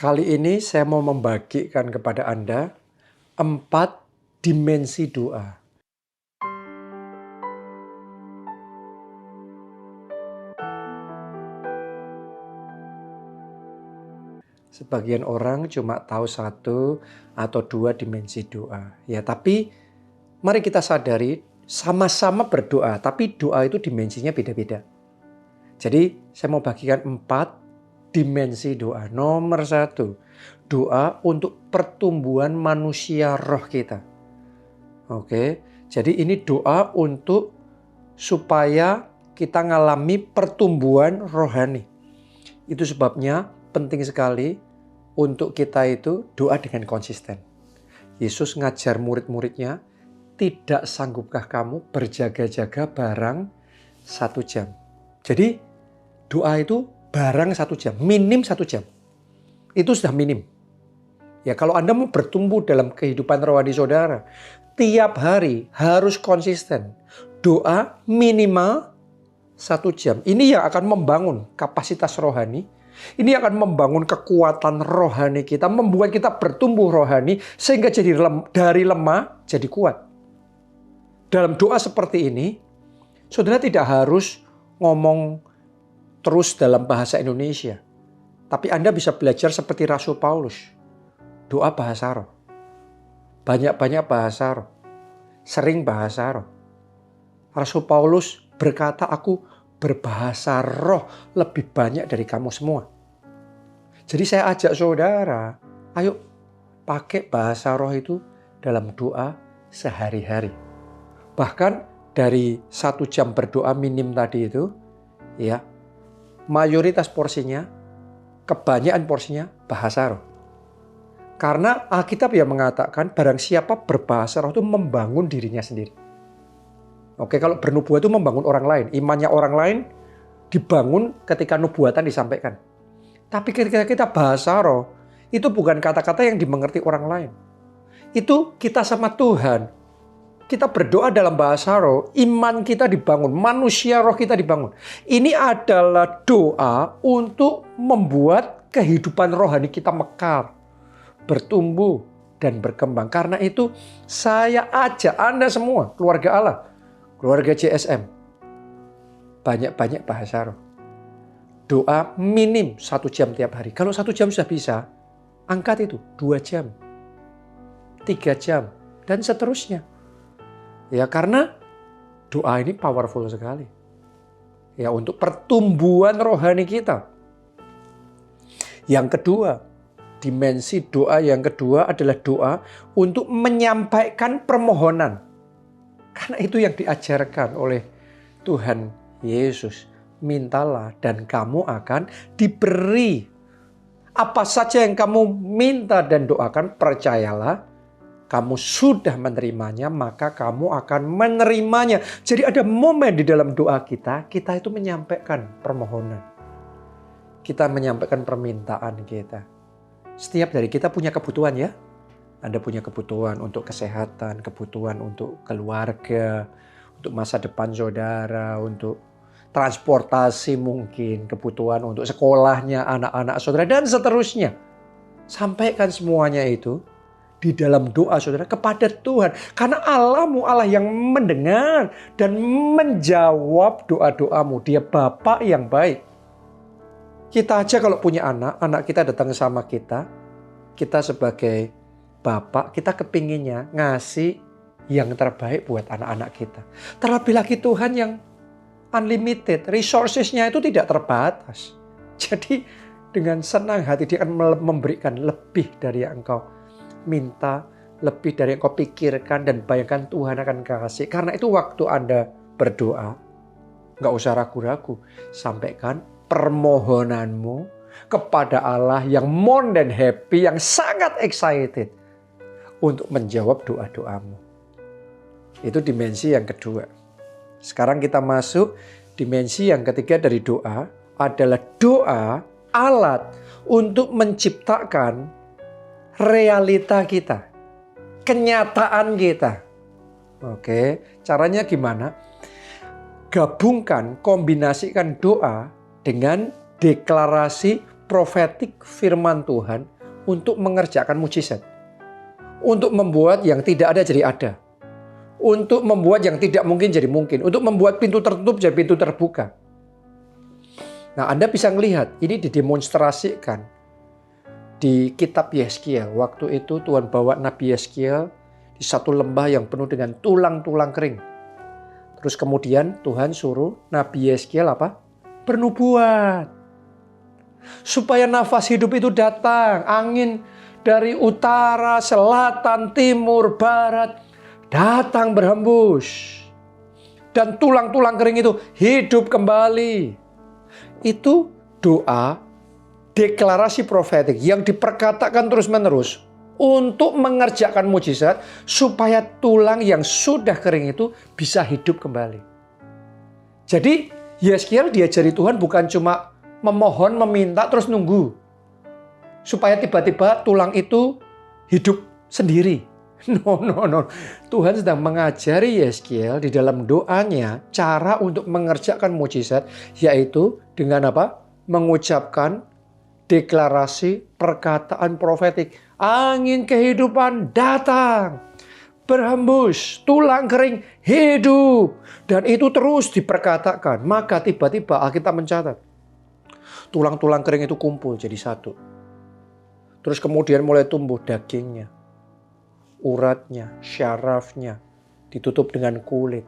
Kali ini saya mau membagikan kepada Anda 4 dimensi doa. Sebagian orang cuma tahu 1 atau 2 dimensi doa. Ya, tapi mari kita sadari sama-sama berdoa, tapi doa itu dimensinya beda-beda. Jadi saya mau bagikan 4 dimensi doa. Nomor 1, doa untuk pertumbuhan manusia roh kita. Oke, jadi ini doa untuk supaya kita ngalami pertumbuhan rohani. Itu sebabnya penting sekali untuk kita itu doa dengan konsisten. Yesus ngajar murid-muridnya, tidak sanggupkah kamu berjaga-jaga barang 1 jam. Jadi doa itu barang 1 jam, minim 1 jam. Itu sudah minim. Ya, kalau Anda mau bertumbuh dalam kehidupan rohani saudara, tiap hari harus konsisten. Doa minimal 1 jam. Ini yang akan membangun kapasitas rohani. Ini akan membangun kekuatan rohani kita, membuat kita bertumbuh rohani sehingga dari lemah jadi kuat. Dalam doa seperti ini, saudara tidak harus ngomong terus dalam bahasa Indonesia. Tapi Anda bisa belajar seperti Rasul Paulus. Doa bahasa roh. Banyak-banyak bahasa roh. Sering bahasa roh. Rasul Paulus berkata, aku berbahasa roh lebih banyak dari kamu semua. Jadi saya ajak saudara, ayo pakai bahasa roh itu dalam doa sehari-hari. Bahkan dari 1 jam berdoa minim tadi itu, ya, mayoritas porsinya, kebanyakan porsinya bahasa roh. Karena Alkitab yang mengatakan barang siapa berbahasa roh itu membangun dirinya sendiri. Oke, kalau bernubuat itu membangun orang lain. Imannya orang lain dibangun ketika nubuatan disampaikan. Tapi ketika kita bahasa roh, itu bukan kata-kata yang dimengerti orang lain. Itu kita sama Tuhan. Kita berdoa dalam bahasa roh, iman kita dibangun, manusia roh kita dibangun. Ini adalah doa untuk membuat kehidupan rohani kita mekar, bertumbuh, dan berkembang. Karena itu saya ajak Anda semua, keluarga Allah, keluarga JSM, banyak-banyak bahasa roh. Doa minim 1 jam tiap hari. Kalau 1 jam sudah bisa, angkat itu 2 jam, 3 jam, dan seterusnya. Ya, karena doa ini powerful sekali. Ya, untuk pertumbuhan rohani kita. Yang kedua, dimensi doa yang kedua adalah doa untuk menyampaikan permohonan. Karena itu yang diajarkan oleh Tuhan Yesus. Mintalah dan kamu akan diberi. Apa saja yang kamu minta dan doakan, percayalah, kamu sudah menerimanya, maka kamu akan menerimanya. Jadi ada momen di dalam doa kita itu menyampaikan permohonan. Kita menyampaikan permintaan kita. Setiap dari kita punya kebutuhan ya. Anda punya kebutuhan untuk kesehatan, kebutuhan untuk keluarga, untuk masa depan saudara, untuk transportasi mungkin, kebutuhan untuk sekolahnya anak-anak saudara, dan seterusnya. Sampaikan semuanya itu di dalam doa saudara kepada Tuhan. Karena Allahmu Allah yang mendengar dan menjawab doa-doamu. Dia Bapa yang baik. Kita aja kalau punya anak kita datang sama kita sebagai Bapak, kita kepinginnya ngasih yang terbaik buat anak-anak kita. Terlebih lagi Tuhan yang unlimited, resources-nya itu tidak terbatas. Jadi dengan senang hati dia akan memberikan lebih dari yang engkau minta, lebih dari yang engkau pikirkan dan bayangkan Tuhan akan kasih. Karena itu waktu Anda berdoa, gak usah ragu-ragu, sampaikan permohonanmu kepada Allah yang more than happy, yang sangat excited untuk menjawab doa-doamu. Itu dimensi yang kedua. Sekarang kita masuk dimensi yang ketiga dari doa, adalah doa alat untuk menciptakan realita kita, kenyataan kita. Oke, caranya gimana? Gabungkan, kombinasikan doa dengan deklarasi profetik firman Tuhan untuk mengerjakan mujizat. Untuk membuat yang tidak ada jadi ada. Untuk membuat yang tidak mungkin jadi mungkin. Untuk membuat pintu tertutup jadi pintu terbuka. Nah, Anda bisa melihat ini didemonstrasikan di kitab Yeskiel. Waktu itu Tuhan bawa Nabi Yeskiel di satu lembah yang penuh dengan tulang-tulang kering. Terus kemudian Tuhan suruh Nabi Yeskiel apa? Bernubuat. Supaya nafas hidup itu datang. Angin dari utara, selatan, timur, barat datang berhembus. Dan tulang-tulang kering itu hidup kembali. Itu doa, deklarasi profetik yang diperkatakan terus-menerus untuk mengerjakan mujizat supaya tulang yang sudah kering itu bisa hidup kembali. Jadi Yeskiel diajari Tuhan bukan cuma memohon, meminta, terus nunggu. Supaya tiba-tiba tulang itu hidup sendiri. No. Tuhan sedang mengajari Yeskiel di dalam doanya cara untuk mengerjakan mujizat. Yaitu dengan apa? Mengucapkan deklarasi perkataan profetik. Angin kehidupan datang. Berhembus, tulang kering hidup. Dan itu terus diperkatakan. Maka tiba-tiba Alkitab mencatat. Tulang-tulang kering itu kumpul jadi satu. Terus kemudian mulai tumbuh dagingnya, uratnya, syarafnya, ditutup dengan kulit.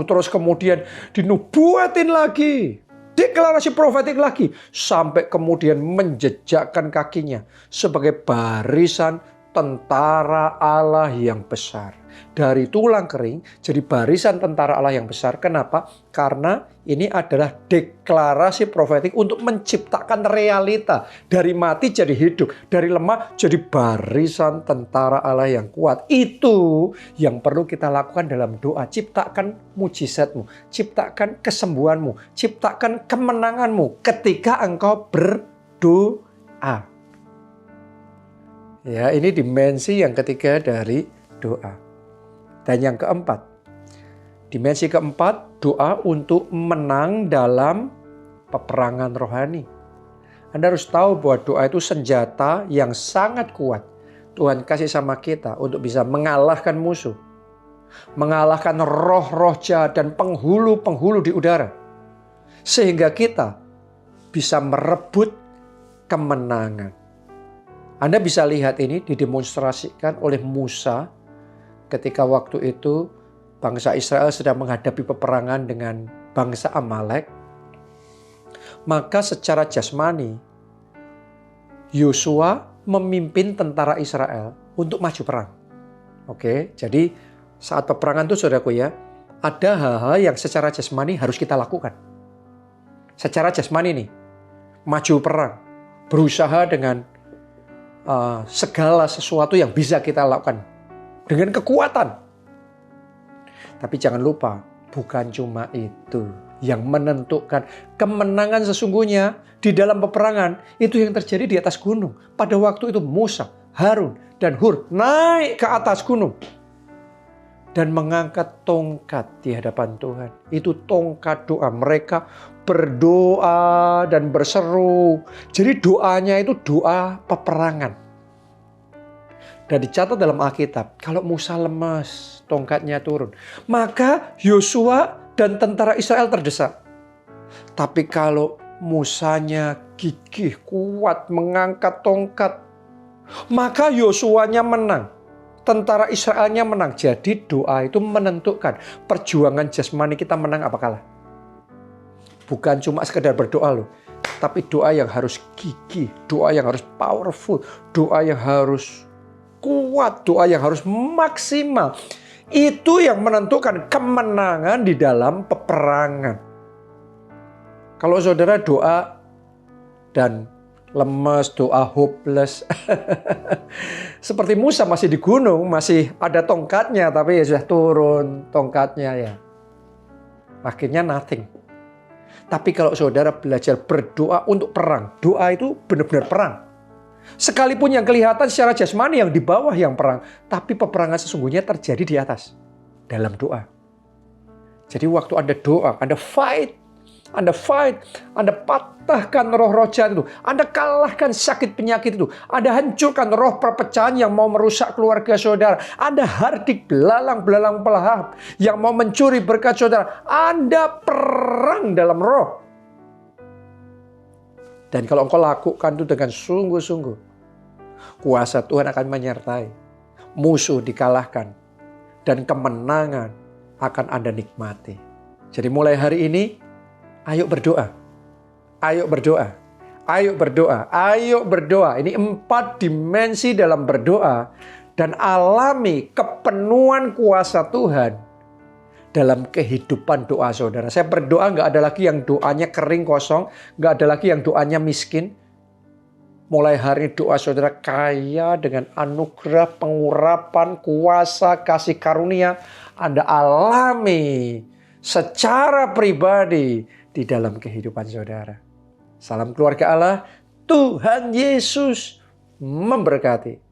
Terus kemudian dinubuatin lagi, deklarasi profetik lagi, sampai kemudian menjejakkan kakinya sebagai barisan tentara Allah yang besar. Dari tulang kering jadi barisan tentara Allah yang besar. Kenapa? Karena ini adalah deklarasi profetik untuk menciptakan realita. Dari mati jadi hidup. Dari lemah jadi barisan tentara Allah yang kuat. Itu yang perlu kita lakukan dalam doa. Ciptakan mujizatmu. Ciptakan kesembuhanmu. Ciptakan kemenanganmu ketika engkau berdoa. Ya, ini dimensi yang ketiga dari doa. Dan yang keempat, dimensi keempat, doa untuk menang dalam peperangan rohani. Anda harus tahu bahwa doa itu senjata yang sangat kuat Tuhan kasih sama kita untuk bisa mengalahkan musuh. Mengalahkan roh-roh jahat dan penghulu-penghulu di udara. Sehingga kita bisa merebut kemenangan. Anda bisa lihat ini didemonstrasikan oleh Musa ketika waktu itu bangsa Israel sedang menghadapi peperangan dengan bangsa Amalek. Maka secara jasmani Yosua memimpin tentara Israel untuk maju perang. Oke, jadi saat peperangan itu saudaraku ya, ada hal-hal yang secara jasmani harus kita lakukan. Secara jasmani nih, maju perang, berusaha dengan segala sesuatu yang bisa kita lakukan dengan kekuatan. Tapi jangan lupa, bukan cuma itu yang menentukan kemenangan sesungguhnya di dalam peperangan. Itu yang terjadi di atas gunung. Pada waktu itu Musa, Harun, dan Hur naik ke atas gunung dan mengangkat tongkat di hadapan Tuhan. Itu tongkat doa. Mereka berdoa dan berseru. Jadi doanya itu doa peperangan. Dan dicatat dalam Alkitab, kalau Musa lemas, tongkatnya turun. Maka Yosua dan tentara Israel terdesak. Tapi kalau Musanya gigih, kuat, mengangkat tongkat, maka Yosuanya menang. Tentara Israelnya menang. Jadi doa itu menentukan perjuangan jasmani kita menang apa kalah. Bukan cuma sekedar berdoa loh. Tapi doa yang harus gigih, doa yang harus powerful, doa yang harus kuat, doa yang harus maksimal. Itu yang menentukan kemenangan di dalam peperangan. Kalau saudara doa dan lemes, doa hopeless. Seperti Musa masih di gunung, masih ada tongkatnya, tapi ya sudah turun tongkatnya ya. Akhirnya nothing. Tapi kalau saudara belajar berdoa untuk perang, doa itu benar-benar perang. Sekalipun yang kelihatan secara jasmani yang di bawah yang perang, tapi peperangan sesungguhnya terjadi di atas dalam doa. Jadi waktu Anda doa, Anda fight, Anda fight, Anda patahkan roh-roh jahat itu. Anda kalahkan sakit penyakit itu. Anda hancurkan roh perpecahan yang mau merusak keluarga saudara. Anda hardik belalang-belalang pelahap yang mau mencuri berkat saudara. Anda perang dalam roh. Dan kalau engkau lakukan itu dengan sungguh-sungguh, kuasa Tuhan akan menyertai. Musuh dikalahkan. Dan kemenangan akan Anda nikmati. Jadi mulai hari ini, ayo berdoa. Ayo berdoa. Ayo berdoa. Ayo berdoa. Ini 4 dimensi dalam berdoa. Dan alami kepenuhan kuasa Tuhan dalam kehidupan doa saudara. Saya berdoa gak ada lagi yang doanya kering kosong. Gak ada lagi yang doanya miskin. Mulai hari ini doa saudara kaya dengan anugerah, pengurapan, kuasa, kasih karunia. Anda alami secara pribadi di dalam kehidupan saudara. Salam keluarga Allah, Tuhan Yesus memberkati.